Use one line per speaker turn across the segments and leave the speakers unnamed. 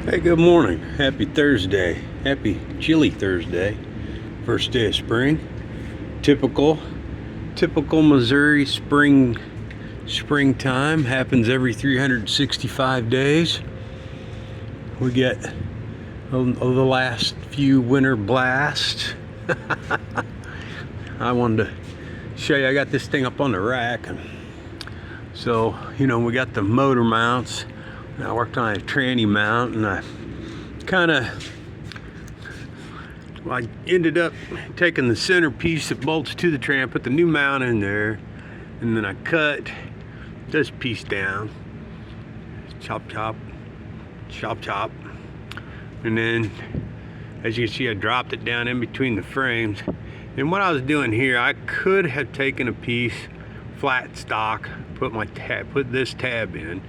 Hey, good morning. Happy Thursday. Happy chilly Thursday. First day of spring. Typical Missouri springtime happens every 365 days. We get the last few winter blasts. I wanted to show you, I got this thing up on the rack, and so we got the motor mounts. I worked on a tranny mount, and I ended up taking the centerpiece that bolts to the tram, put the new mount in there, and then I cut this piece down, chop, and then as you can see, I dropped it down in between the frames. And what I was doing here, I could have taken a piece flat stock, put this tab in,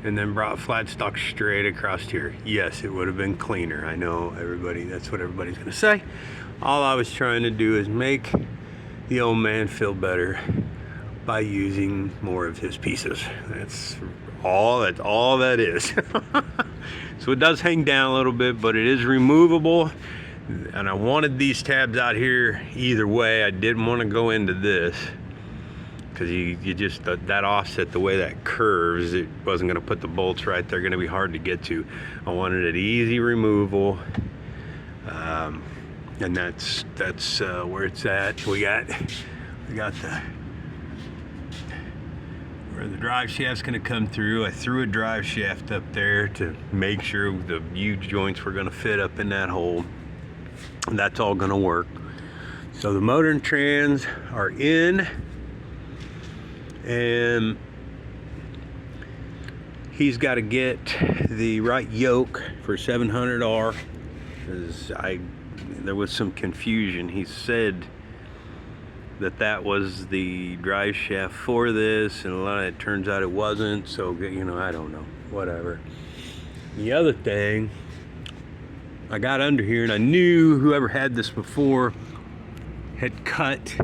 and then brought flat stock straight across here. Yes, it would have been cleaner. I know that's what everybody's gonna say. All I was trying to do is make the old man feel better by using more of his pieces. That's all that is. So it does hang down a little bit, but it is removable. And I wanted these tabs out here either way. I didn't want to go into this, because you just, that offset, the way that curves, it wasn't going to put the bolts right. They're going to be hard to get to. I wanted it easy removal, and that's where it's at. We got where the drive shaft's going to come through. I threw a drive shaft up there to make sure the U-joints were going to fit up in that hole. And that's all going to work. So the motor and trans are in. And he's got to get the right yoke for 700R. There was some confusion. He said that was the drive shaft for this, and a lot of it turns out it wasn't. So I don't know, whatever. The other thing, I got under here and I knew whoever had this before had cut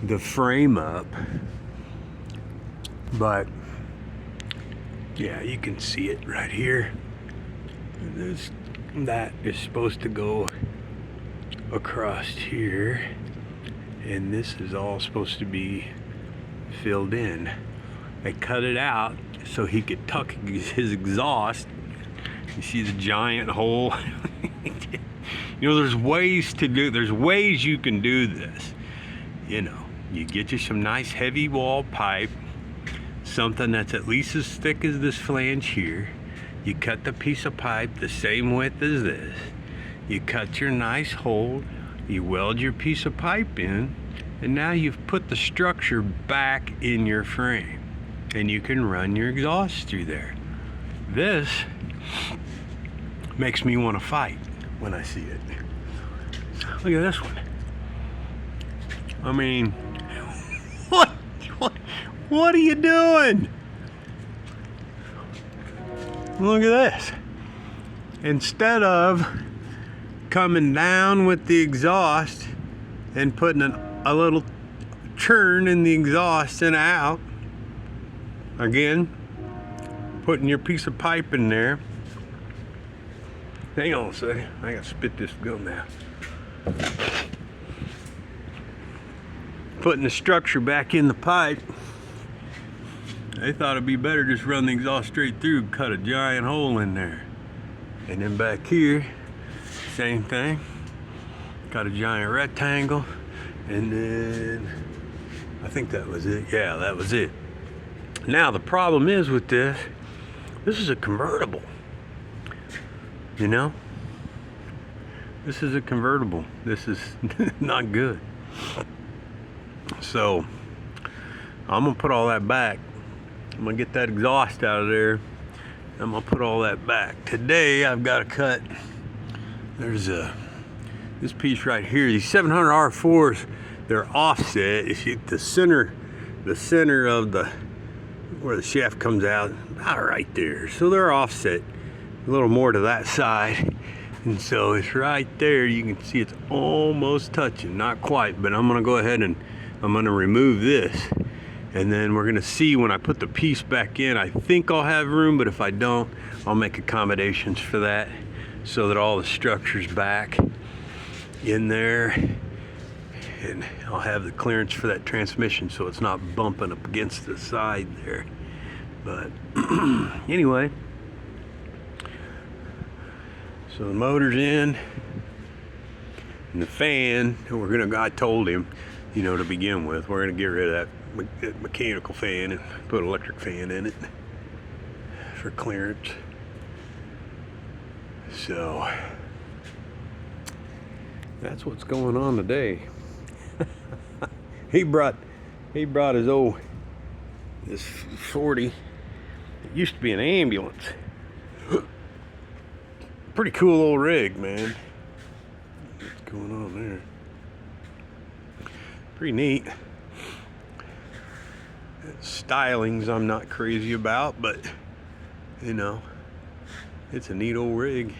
the frame up. But yeah, you can see it right here. That is supposed to go across here, and this is all supposed to be filled in. They cut it out so he could tuck his exhaust. You see the giant hole? There's ways you can do this. You get you some nice heavy wall pipe, something that's at least as thick as this flange here. You cut the piece of pipe the same width as this. You cut your nice hole, you weld your piece of pipe in, and now you've put the structure back in your frame, and you can run your exhaust through there. This makes me want to fight when I see it. Look at this one. I mean, what are you doing? Look at this. Instead of coming down with the exhaust and putting a little churn in the exhaust and out, again, putting your piece of pipe in there. Hang on a second, I gotta spit this gum out. Putting the structure back in the pipe. They thought it'd be better just run the exhaust straight through, cut a giant hole in there. And then back here, same thing. Got a giant rectangle, and then I think that was it. Yeah, that was it. Now the problem is with this is a convertible. This is a convertible. This is not good. So I'm gonna put all that back. I'm gonna get that exhaust out of there. I'm gonna put all that back. Today I've got to cut. There's this piece right here. These 700 R4s, they're offset. You see the center of where the shaft comes out, about right there. So they're offset a little more to that side. And so it's right there. You can see it's almost touching, not quite, but I'm gonna go ahead and I'm gonna remove this. And then we're gonna see when I put the piece back in. I think I'll have room, but if I don't, I'll make accommodations for that so that all the structure's back in there. And I'll have the clearance for that transmission so it's not bumping up against the side there. But anyway, so the motor's in and the fan, I told him, you know, to begin with, we're gonna get rid of that mechanical fan and put an electric fan in it for clearance. So that's what's going on today. he brought his this 40. It used to be an ambulance. Pretty cool old rig, man. What's going on there? Pretty neat. Stylings I'm not crazy about, but you know, it's a neat old rig.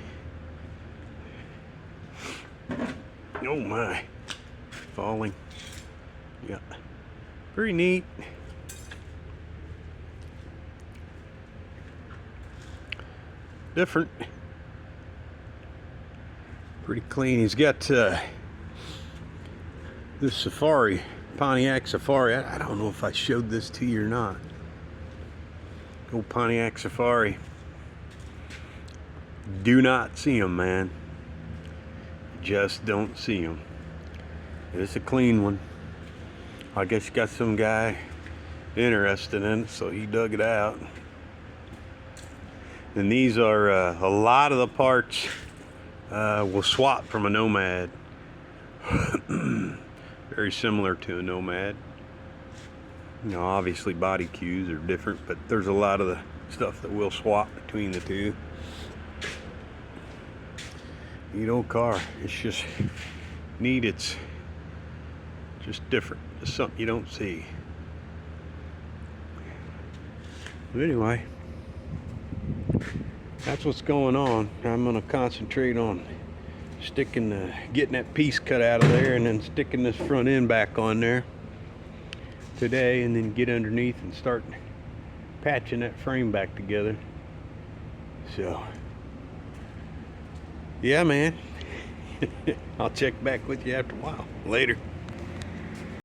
Oh my, falling. Yeah, pretty neat. Different. Pretty clean. He's got this Safari, Pontiac Safari. I don't know if I showed this to you or not. Old Pontiac Safari. Do not see them, man. Just don't see them. It's a clean one. I guess you got some guy interested in it, so he dug it out. And these are a lot of the parts will swap from a Nomad. Very similar to a Nomad. You know, obviously body cues are different, but there's a lot of the stuff that will swap between the two. Neat old car. It's just neat. It's just different. It's something you don't see. But anyway, that's what's going on. I'm gonna concentrate on getting that piece cut out of there and then sticking this front end back on there today, and then get underneath and start patching that frame back together. So yeah, man. I'll check back with you after a while. Later.